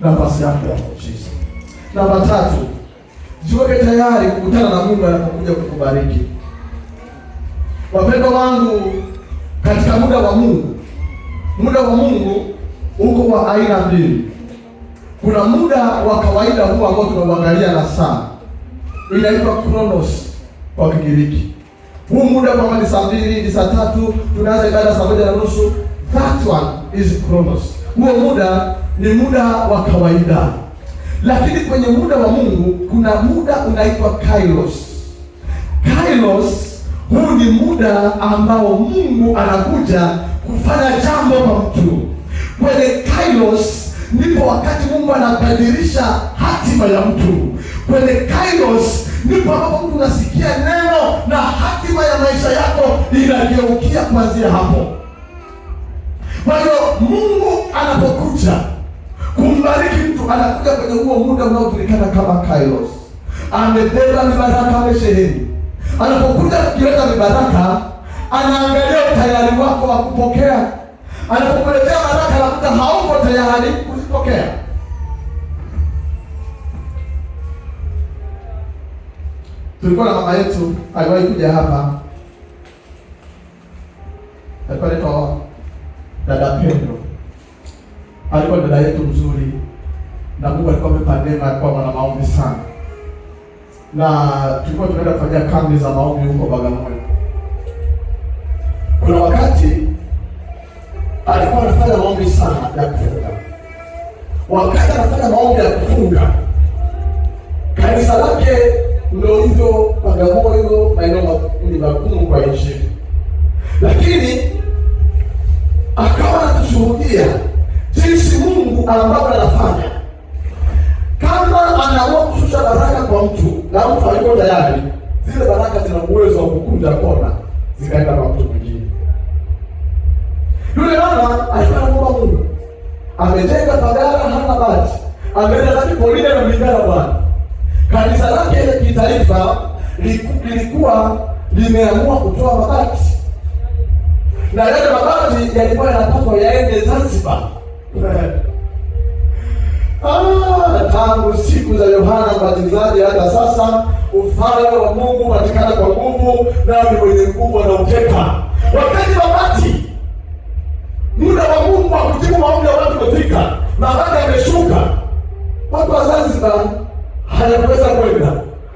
nafasi yako ya muujiza. Namba 3, jiweke tayari kukutana na Mungu anapokuja kukubariki. Wapendwa wangu, katika muda wa Mungu uko wa aina mbili. Kuna muda wa kawaida huu ambao tunauangalia na saa, inaitwa Chronos kwa Kigiriki. Huu muda kama ni saa 2, ni saa 3, tunaanza ibada saa 1:30. That one is Chronos. Huo muda ni muda wa kawaida. Lakini kwenye muda wa Mungu kuna muda unaitwa Kairos. Kairos, huu ni muda ambao Mungu anakuja kufanya jambo kwa mtu. Kwenye Kairos ndipo wakati Mungu anabadilisha hatima ya mtu. Kwenye Kairos ndipo ambapo mtu unasikia neno na hatima ya maisha yako inageukia kuanzia hapo. Kwa hiyo Mungu anapokuja kumbariki mtu, anakuja kwenye huo muda unaojulikana kama Kairos. Amebeba mibaraka, amesheheni. Anapokuja kuleta mibaraka, anaangalia utayari wako wa kupokea. Anapokuletea baraka anakuta hauko tayari kuzipokea. Tulikuwa na mama yetu aliwahi kuja hapa, alikuwa anaitwa Dada Pendo. Alikuwa dada yetu mzuri, na Mungu alikuwa amempa neema kwa mwana maombi sana, na tulikuwa tunaenda kufanya kambi za maombi huko Bagamoyo. Kuna wakati alikuwa anafanya maombi sana ya kufunga. Wakati anafanya maombi ya kufunga, kanisa lake ndio hivyo Bagamoyo, maeneo ni magumu kwa Injili, lakini akawa anatushuhudia jinsi Mungu ambavyo anafanya. Kama anaamua kushusha baraka kwa mtu na mtu hayuko tayari, zile baraka zina uwezo wa kukunja kona zikaenda kwa mtu mwingine. Yule mama alikuwa anaomba Mungu, amejenga pagara, hana bati, ameenda hadi Polina na Mlingana Bwana. Kanisa lake la kitaifa lilikuwa limeamua kutoa mabati, na yale mabati yalikuwa yanapaswa yaende Zanzibar. Tangu siku za Yohana Mbatizaji hata sasa, ufalme wa Mungu patikana kwa nguvu, nami mwenye nguvu anauteka. Wakati mabati, muda wa Mungu wa kujibu maombi ya watu umefika, mabati yameshuka, watu wa Zanzibar hayakuweza kwenda,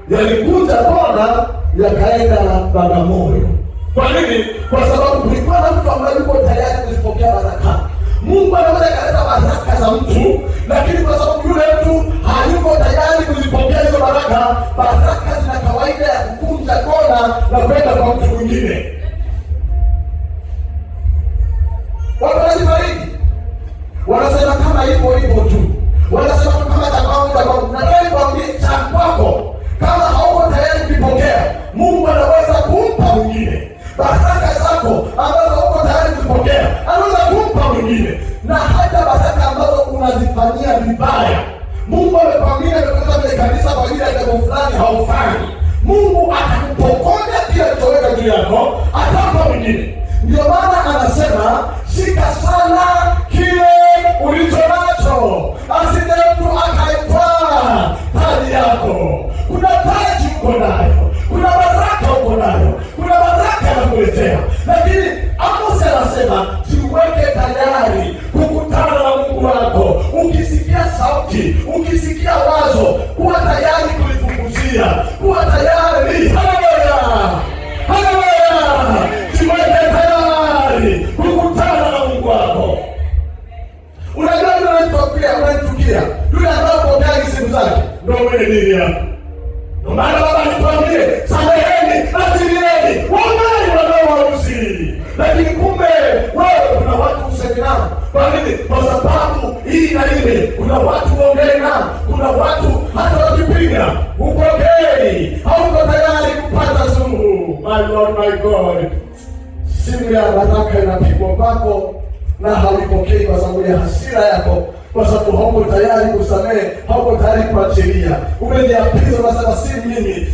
yalikunja kona yakaenda Bagamoyo. Kwa nini? Kwa sababu kulikuwa na mtu ambaye yuko tayari kuzipokea baraka. Mungu anaweza kuleta baraka za mtu, lakini kwa sababu yule mtu hayuko tayari kuzipokea hizo baraka, baraka zina kawaida ya kukunja kona na kwenda kwa mtu mwingine. Watu wanajifariki, wanasema kama ipo tu, wanasema kama chakwangu, na wewe kwambie chakwako, kama hauko tayari kuzipokea, Mungu anaweza kumpa mwingine. Baraka zako ambazo hauko tayari kuzipokea, anaweza kumpa mwingine. Na hata baraka ambazo unazifanyia vibaya, Mungu amekwambia amekuweka kwenye kanisa kwa ajili ya jambo fulani, haufanyi, Mungu atakupokonya kile alichoweka juu yako, atampa mwingine. Ndio maana anasema shika sana kile ulicho nacho, asije mtu akaitwaa taji yako. Kuna taji uko nayo, kuna baraka uko nayo, kuna baraka anakuletea, lakini Amos anasema jiweke tayari kukutana na Mungu wako. Ukisikia sauti, ukisikia wazo, kuwa tayari kulifunguzia, kuwa tayari. Haleluya, haleluya! Jiweke tayari kukutana na Mungu wako. Unajua yule unatukia, yule ambaye upokea siku zake ndio mwenye dini yako. Ndio maana Baba alituambia sameheni, achilieni, waoneni wanaowaruhusi. Lakini kumbe wewe kuna watu usemi nao. Kwa nini? Kwa sababu hii na ile, kuna watu uongee nao, kuna watu hata wakipiga upokei, hauko tayari kupata suluhu. My Lord, my God, simu ya baraka inapigwa kwako na haupokei kwa sababu ya hasira yako, kwa sababu hauko tayari kusamehe, hauko tayari kuachilia. Umeniapiza unasema si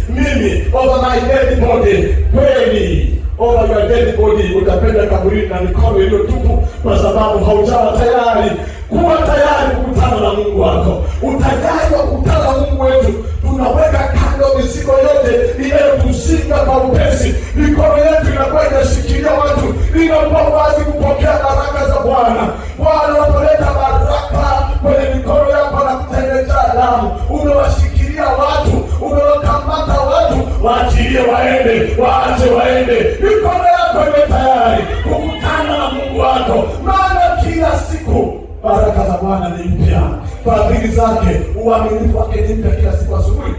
mimi over my dead body. Kweli over your dead body utapenda kaburini na mikono iliyo tupu, kwa sababu haujawa tayari. Kuwa tayari kukutana na Mungu wako, utayari wa kukutana na Mungu wetu. Tunaweka kando mizigo yote inayotuzinga kwa upesi, mikono yetu inakuwa inashikilia watu, inakuwa wazi kupokea baraka za Bwana. Bwana unapoleta baraka kwenye mikono yako na kutengeneza damu, umewashikilia watu, umewakamata watu, waachilie waende, waache waende. Mikono yako iwe tayari kukutana na Mungu wako, maana kila siku baraka za Bwana ni mpya, fadhili zake, uaminifu wake ni mpya kila siku asubuhi.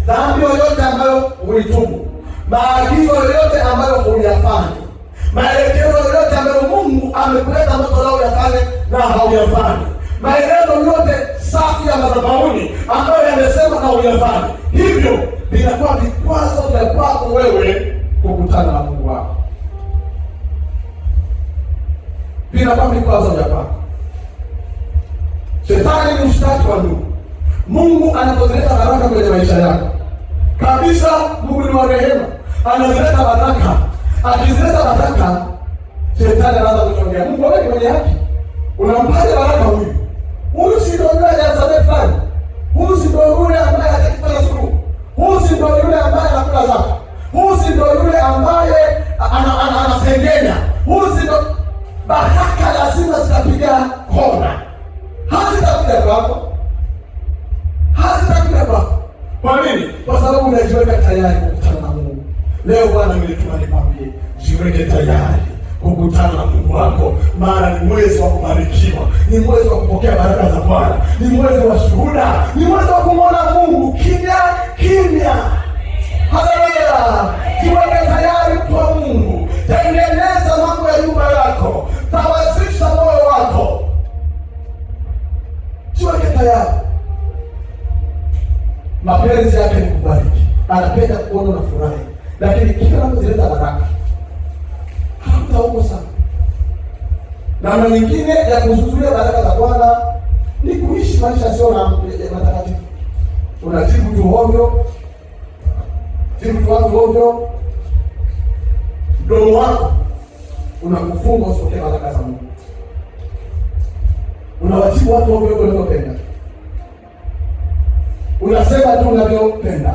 Dhambi yoyote ambayo ulitubu, maagizo yoyote ambayo uliyafanya, maelekezo yoyote ambayo Mungu amekuleta moto lao yafanye na hauyafanye, maelezo yote safi ya madhabahuni ambayo yamesema na hauyafanye, hivyo vinakuwa vikwazo vya kwako wewe kukutana na Mungu wako. Vinakuwa vikwazo vya kwako. Shetani ni mshtaki wa ndugu. Mungu anapozileta baraka kwenye maisha yako kabisa, Mungu ni wa rehema, anazileta baraka. Akizileta baraka, shetani anaanza kuchongea, Mungu wewe ni mwenye haki, unampaje baraka huyu? Huyu si ndio yule aliyesamehe fulani? Huyu si ndio yule ambaye atakifanya suluhu? Huyu si ndio yule ambaye anakula zaka? Huyu si ndio yule ambaye anasengenya? Huyu si ndio? Baraka lazima zitapiga kona, hazitakuja kwako, hazitakuja kwako. Kwa nini? Kwa sababu unajiweka tayari kukutana na Mungu. Leo Bwana nilituma nikwambie, jiweke tayari kukutana na Mungu wako, maana ni mwezi wa kubarikiwa, ni mwezi wa kupokea baraka za Bwana, ni mwezi wa shuhuda, ni mwezi wa kumwona Mungu kimya kimya. Haleluya! Jiweke tayari kwa Mungu. Tengeneza mambo ya nyumba yako, tawazisha moyo wako, jiweke tayari. Mapenzi yake ni kubariki, anapenda kuona na furahi, lakini kila anapozileta baraka hautaomba sana. Namna nyingine ya kuzuia baraka za Bwana ni kuishi maisha sio na matakatifu. Unajibu tu ovyo, jibu tu ovyo, mdomo wako unakufunga usipokee baraka za Mungu. Unawajibu watu ovyo unavyopenda, unasema tu unavyopenda,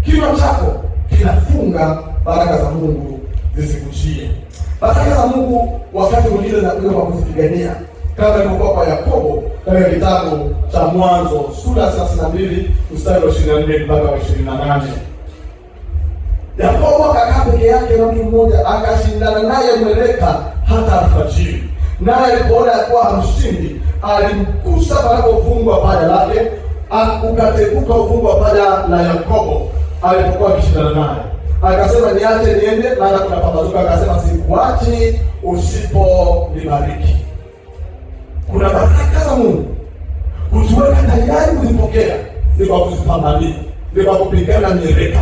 kinywa chako kinafunga baraka za Mungu zisikujie. Baraka za Mungu wakati mwingine zinakuja kwa kuzipigania, kama ilivyokuwa kwa Yakobo katika kitabu cha Mwanzo sura 32 mstari wa 24 mpaka wa 28. Yakobo akakaa peke yake na mtu mmoja, akashindana naye mweleka hata alfajiri. Naye alipoona kuwa hamshindi, alimkusa panapofungwa paja lake, ukateguka ufungu wa paja la Yakobo alipokuwa akishindana naye. Akasema, niache niende, maana kuna pambazuka. Akasema, sikuachi usiponibariki. Kuna baraka za Mungu, kujiweka tayari kuzipokea ni kwa kuzipambania, ni kwa kupigana mieleka.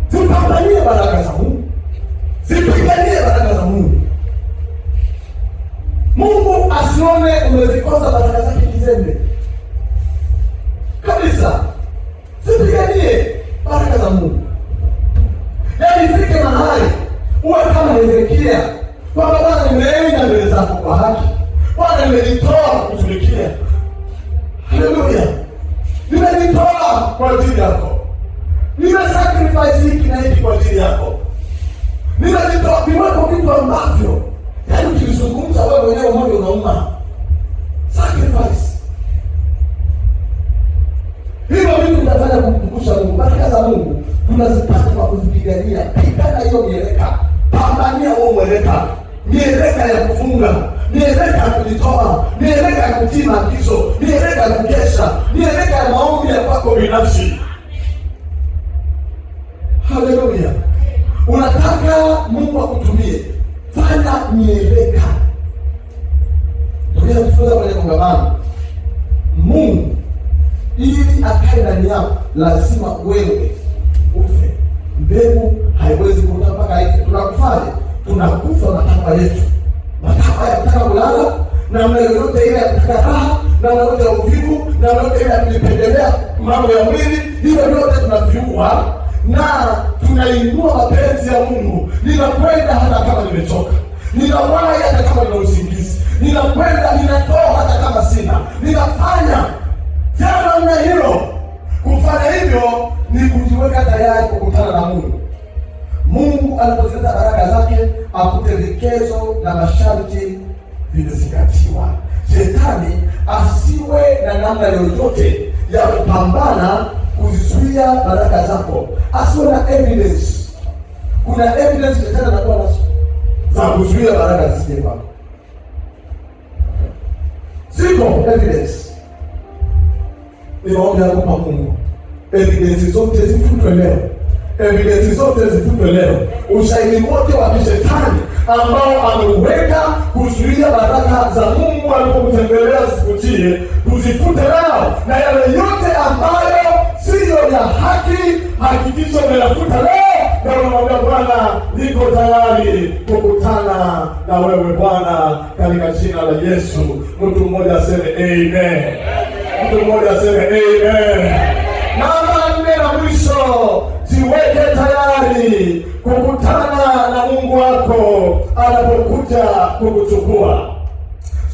Zipambanie baraka za Mungu, zipiganie baraka za Mungu. Mungu asione umezikosa baraka zake kizembe kabisa. Zipiganie baraka za Mungu. Yaani fike mahali uwe kama Hezekia, kwamba Bwana nimeenda mbele zako kwa haki, Bwana nimejitoa kukutumikia. Haleluya! Nimejitoa kwa ajili yako, nimesacrifice hiki na hiki kwa ajili yako, nimejitoa. Viweko vitu ambavyo yaani ukizungumza wewe mwenyewe moyo unauma. Sacrifice. Hivyo vitu vinafanya kumkumbusha Mungu. Baraka za Mungu tunazipata kwa kuzipigania. Pigana hiyo mieleka, pambania huo mweleka, mieleka ya kufunga, mieleka ya kujitoa, mieleka ya kutii maagizo, mieleka ya kukesha, mieleka ya maombi ya kwako binafsi. Haleluya! Unataka Mungu akutumie, fanya mieleka. Ndio tunajifunza kwenye kongamano. Mungu ili akae ndani yako lazima wewe ufe. Mbegu haiwezi kuota mpaka ife. Tunakufanya, tunakufa matakwa yetu, matakwa ya kutaka kulala, namna yoyote ile ya kutaka raha, namna yoyote ya uvivu, namna yoyote ile ya kujipendelea mambo ya mwili. Hivyo vyote tunaviua na tunainua mapenzi ya Mungu. Ninakwenda hata kama nimechoka, ninawahi hata kama nina usingizi, ninakwenda, ninatoa hata kama sina. vyote, vigezo na masharti vimezingatiwa. Shetani asiwe na namna yoyote ya kupambana kuzizuia baraka zako, asiwe na evidence. Kuna evidence shetani anakuwa nazo za kuzuia baraka zisije kwako. Ziko evidence. Nimeomba kwa Mungu, evidence zote zifutwe leo. Evidence zote zifutwe leo. Ushahidi wote wa kishetani ambao ameuweka kuzuia baraka za Mungu alipokutembelea zikutie, tuzifute leo. Na yale yote ambayo siyo ya haki, hakikisha umeyafuta leo. Na unamwambia Bwana, niko tayari kukutana na wewe Bwana, katika jina la Yesu. Mtu mmoja aseme amen. Mtu mmoja aseme amen. Namba 4 na mwisho, jiweke tayari kukutana na Mungu wako anapokuja kukuchukua.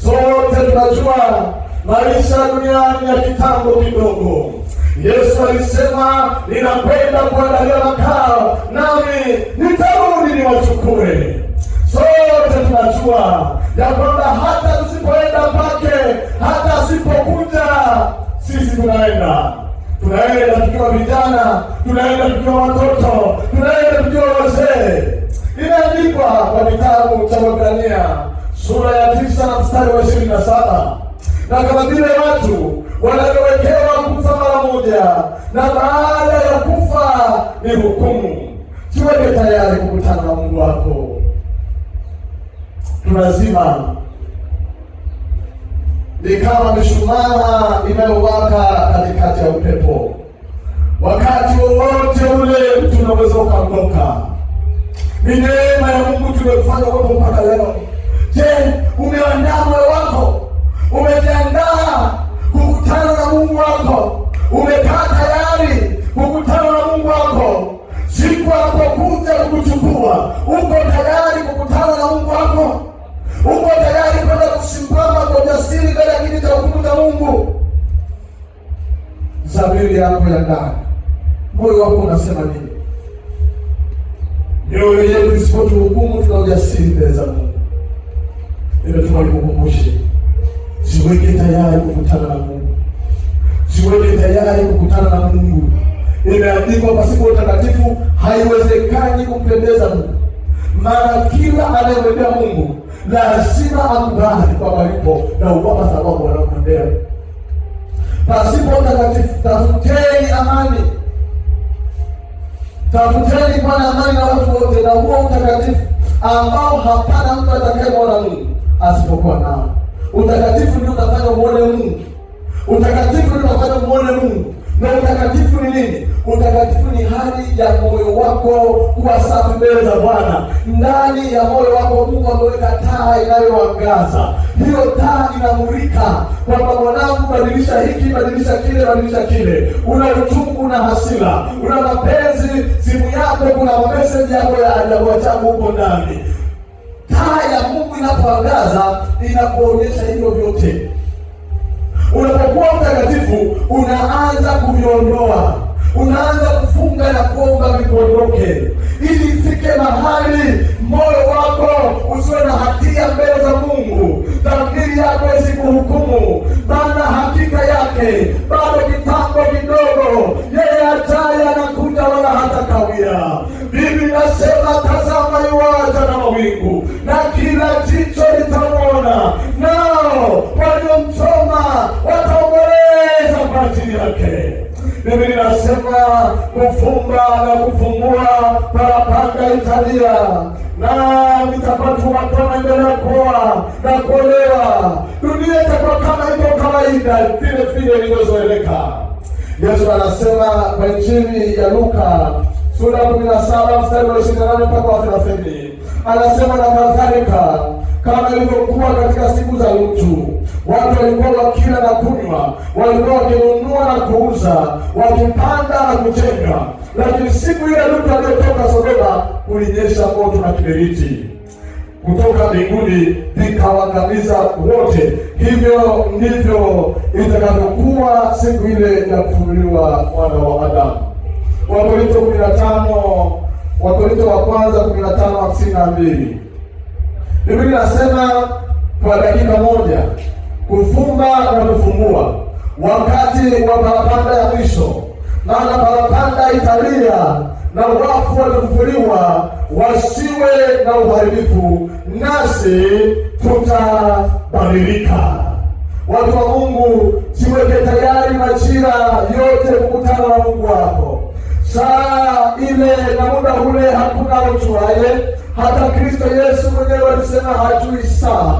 Sote tunajua maisha duniani ya kitambo kidogo. Yesu alisema, ninakwenda kuandalia makao, nami nitarudi niwachukue. Sote tunajua ya kwamba hata tusipoenda kwake, hata asipokuja, sisi tunaenda tukiwa vijana, tunaenda tukiwa watoto, tunaenda tukiwa wazee. Imeandikwa kwa kitabu cha Waebrania sura ya 9 na mstari wa 27, na kama vile watu wanavyowekewa kufa mara moja, na baada ya kufa ni hukumu. Jiweke tayari kukutana na Mungu wako. Tunazima ni kama mishumaa inayowaka katikati ya upepo. Wakati wowote ule mtu unaweza ukaondoka. Ni neema ya Mungu tumekufanya wewe mpaka leo. Je, umeandaa moyo wako? Umejiandaa kukutana na Mungu wako? Umekaa tayari kukutana na Mungu wako siku anapokuja kukuchukua? Uko tayari kukutana na Mungu wako? Uko tayari kwenda kusimama kwa ujasiri mbele ya kiti cha hukumu cha Mungu? Zaburi yako ya ndani, moyo wako unasema nini? Mioyo yetu isipotuhukumu, tuna ujasiri mbele za Mungu. Nimetuma nikukumbushe, jiweke tayari kukutana na Mungu. Jiweke tayari kukutana na Mungu. Imeandikwa, pasipo utakatifu haiwezekani kumpendeza Mungu. Maana kila anayemwendea Mungu lazima akubali kwamba yupo na upapa sababu wanaomwendea. Pasipo utakatifu, tafuteni amani. Tafuteni Bwana amani na watu wote, na huo utakatifu ambao hapana mtu atakayemwona Mungu asipokuwa nao. Utakatifu ndio utafanya muone Mungu. Utakatifu ndio utafanya muone Mungu. Na utakatifu ni nini? Utakatifu ni hali ya moyo wako kuwa safi mbele za Bwana. Ndani ya moyo wako Mungu ameweka taa inayoangaza. Hiyo taa inamulika kwamba mwanangu, badilisha hiki, badilisha kile, badilisha kile. Una uchungu, una hasira, una mapenzi, simu yako kuna message yako ya ajabu ajabu huko ndani. Taa ya Mungu inapoangaza inakuonyesha hivyo vyote. Unapokuwa mtakatifu, unaanza kuviondoa. Unaanza kufunga na kuomba vikuondoke, ili ifike mahali moyo wako usiwe na hatia mbele za Mungu. Dhamiri yako isikuhukumu, maana hakika yake bado kitambo kidogo. Yeye ajaye anakuja, wala hatakawia. Biblia inasema, tazama yuaja na mawingu, na kila jicho litamwona, nao waliomchoma wataomboleza kwa ajili yake. Biblia inasema, kufumba na kufungua, parapanda italia, na mitapatu watu wanaendelea kuoa na kuolewa. Dunia itakuwa kama iko kawaida, vile vile ilivyozoeleka. Yesu anasema kwa Injili ya Luka sura 17 mstari wa 28 mpaka 30, anasema, na kadhalika kama ilivyokuwa katika siku za Lutu, watu walikuwa wakila na kunywa, walikuwa wakinunua na kuuza, wakipanda na kujenga. Lakini siku ile Lutu aliyotoka Sodoma, kulinyesha moto na kiberiti kutoka mbinguni vikawaangamiza wote. Hivyo ndivyo itakavyokuwa siku ile ya kufunuliwa mwana wa Adamu. Wakorintho wa kwanza 15:52. Biblia inasema kwa dakika moja kufumba na kufumbua, wakati wa parapanda ya mwisho, maana parapanda italia na wafu watafufuliwa, wasiwe na uharibifu, nasi tutabadilika. Watu wa Mungu, jiweke tayari majira yote kukutana na Mungu wako. Saa ile na muda ule hakuna ujuaye, hata Kristo Yesu mwenyewe alisema hajui saa.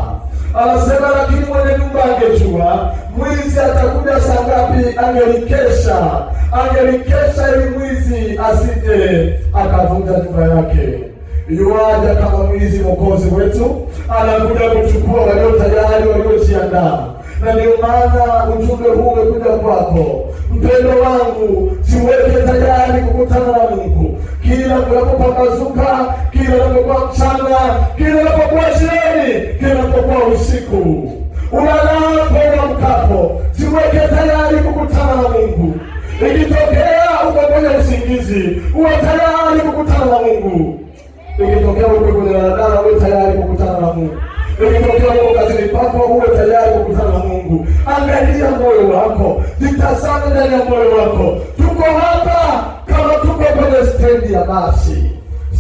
Anasema lakini mwenye nyumba angejua, mwizi atakuja saa ngapi, angelikesha ili mwizi asije akavunja nyumba yake. Yuaja kama mwizi Mwokozi wetu, anakuja kuchukua walio tayari, waliojiandaa. Na ndio maana ujumbe huu umekuja kwako. Mpendo wangu, jiweke tayari kukutana na Mungu. Kila unapopambazuka, kila unapokuwa mchana, kila unapokuwa jioni, kila unapokuwa usiku, unalapo uamkapo, jiweke tayari kukutana na Mungu. Ikitokea uko kwenye usingizi, uwe tayari kukutana na Mungu. Ikitokea uko kwenye daladala, uwe tayari kukutana na Mungu. Ikitokea uko kazini pako, uwe tayari kukutana na Mungu. Angalia moyo wako, jitazame ndani ya moyo wako. Tuko hapa kama tuko kwenye stendi ya basi.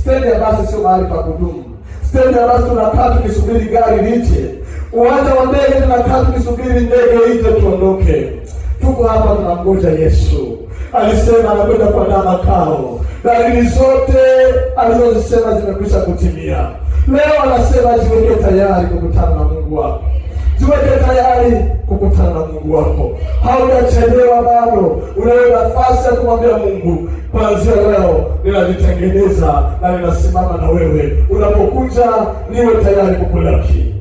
Stendi ya basi sio mahali pa kudumu. Stendi ya basi tunakaa tukisubiri gari lije. Uwanja wa ndege tunakaa tukisubiri ndege ije tuondoke. Tuko hapa tunamgoja Yesu. Alisema anakwenda kuandaa makao. Dalili zote alizozisema zimekwisha kutimia. Leo anasema jiweke tayari kukutana na Mungu wako. Jiweke tayari kukutana na Mungu wako. Haujachelewa bado. Unayo nafasi ya kumwambia Mungu, kuanzia leo ninajitengeneza na ninasimama na wewe. Unapokuja niwe tayari kukulaki.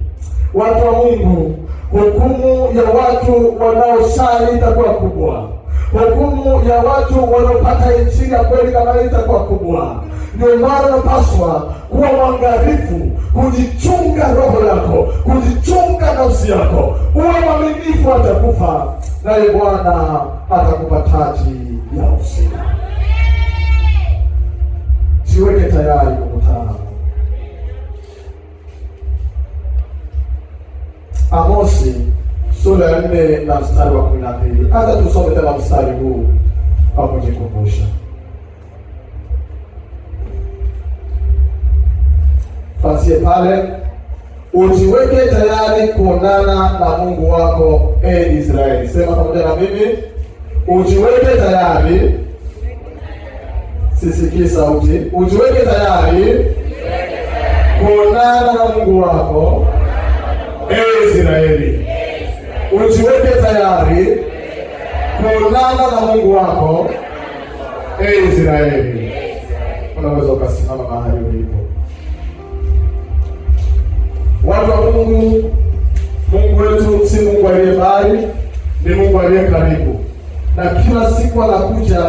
Watu wa Mungu, hukumu ya watu wanaosali itakuwa kubwa. Hukumu ya watu wanaopata injili ya kweli kama itakuwa kubwa. Ndio maana unapaswa kuwa mwangalifu, kujichunga roho yako, kujichunga nafsi yako. Uwe mwaminifu, atakufa naye Bwana atakupa taji ya uzima. Jiweke tayari kukutana. Amosi sura ya 4 na mstari wa 12. Hata tusome tena mstari huu kwa kujikumbusha. Fansie pale, ujiweke tayari kuonana na Mungu wako, Israeli. Sema pamoja na mimi, ujiweke tayari. Sisikii sauti. Ujiweke tayari kuonana na Mungu wako, Israeli. Ujiweke tayari kuonana na Mungu wako, Israeli. Unaweza ukasimama mahali ulipo. Watu wa Mungu, Mungu wetu si Mungu aliye mbali, ni Mungu aliye karibu. Na kila siku anakuja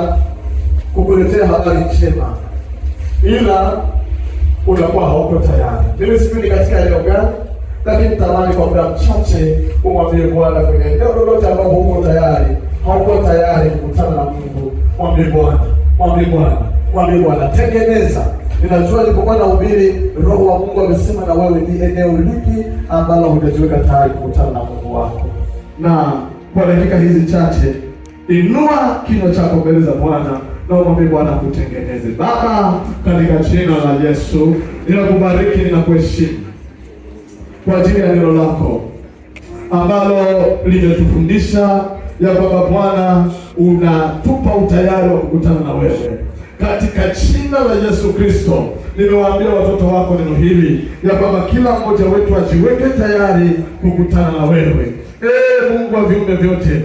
kukuletea habari njema, ila unakuwa hauko tayari. Mimi sijui katika eneo gani, lakini tamani kwa muda mchache umwambie Bwana kwenye eneo lolote ambapo huko tayari, hauko tayari kukutana na Mungu. Mwambie Bwana, mwambie Bwana, mwambie Bwana, tengeneza. Ninajua nilipokuwa nahubiri, Roho wa Mungu amesema na wewe ni eneo lipi ambalo hujajiweka tayari kukutana na Mungu wako. Na kwa dakika hizi chache, inua kinywa chako mbele za Bwana na umwambie Bwana kutengeneze. Baba, katika jina la Yesu, ninakubariki, ninakuheshimu kwa ajili ya neno lako ambalo limetufundisha ya kwamba Bwana unatupa utayari wa kukutana na wewe. Katika jina la Yesu Kristo, nimewaambia watoto wako neno hili ya kwamba kila mmoja wetu ajiweke tayari kukutana na wewe. Mungu wa viumbe vyote,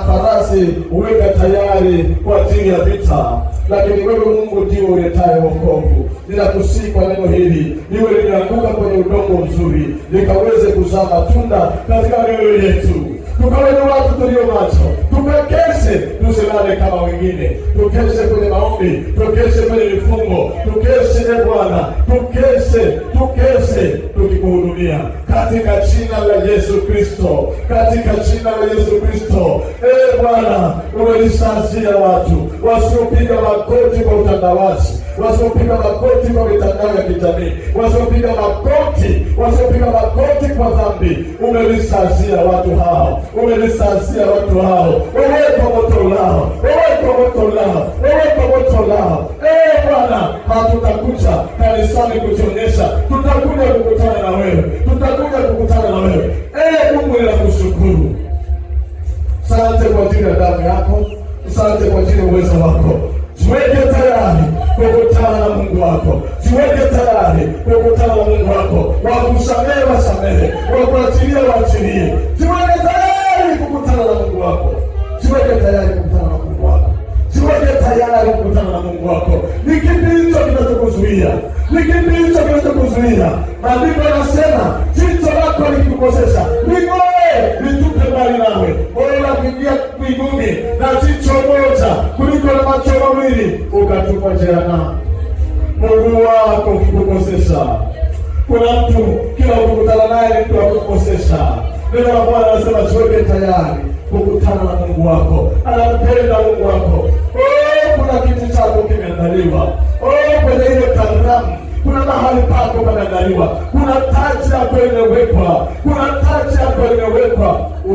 farasi uweka tayari kwa ajili ya vita, lakini wewe Mungu ndiwe uletaye wokovu. Ninakusihi kwa neno hili liwe linaanguka kwenye udongo mzuri, likaweze kuzaa matunda katika mioyo yetu. tukawe ni watu tulio macho, tukakeshe, tusilale kama wengine, tukeshe kwenye maombi, tukeshe kwenye mifungo, tukeshe Bwana, tukeshe tukikuhudumia katika jina la Yesu Kristo, katika jina la Yesu Kristo. Bwana, umelisazia watu wasiopiga magoti kwa utandawazi, wasiopiga magoti kwa mitandao ya kijamii, wasiopiga magoti kwa dhambi. Umelisazia watu hao, umelisazia watu hao. Wewe kwa moto lao, Bwana, hatutakuja kanisani kujionyesha, tutakuja kukutana na wewe, Mungu, ninakushukuru. Asante kwa ajili ya damu yako, asante kwa ajili ya uwezo wako. Jiweke tayari kukutana na Mungu wako, jiweke tayari kukutana na Mungu wako. Wakusamehe wasamehe, wakuachilie waachilie. Jiweke tayari kukutana na Mungu wako, jiweke tayari kukutana na Mungu wako, jiweke tayari kukutana na Mungu wako. Ni kipi hicho kinachokuzuia? Ni kipi hicho kinachokuzuia? Maandiko yanasema jicho lako likikukosesha ling'oe, litupe mbali nawe. Bora kuingia mbinguni na jicho moja kuliko na macho mawili ukatupa jehanamu. Mungu wako ukikukosesha, kuna mtu kila ukikutana naye ni mtu akukosesha. Neno la Bwana anasema jiweke tayari kukutana na Mungu wako. Anapenda Mungu wako. Kuna kiti chako kimeandaliwa. Kwenye ile karamu kuna mahali pako pameandaliwa, kuna taji yako imewekwa,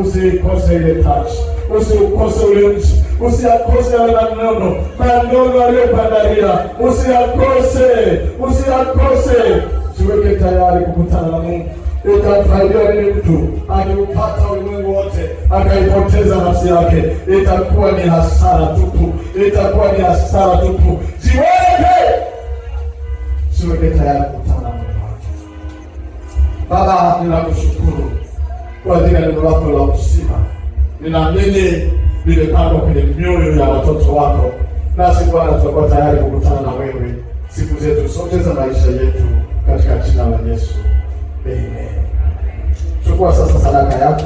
Usikose ile taji, usikose ule mji, usiakose yale maneno aliyokuandalia, usiakose. Jiweke tayari kukutana na Mungu. Itamfaidia nini mtu akiupata ulimwengu wote akaipoteza nafsi yake? Itakuwa ni hasara tupu, Jiweke tayari kukutana na Mungu wako. Baba, ninakushukuru kwa ajili ya neno lako la uzima. Ninaamini limepandwa kwenye mioyo ya watoto wako, nasi Bwana tutakuwa tayari kukutana na wewe siku zetu zote za maisha yetu, katika jina la Yesu. Amen. Chukua sasa sadaka yako.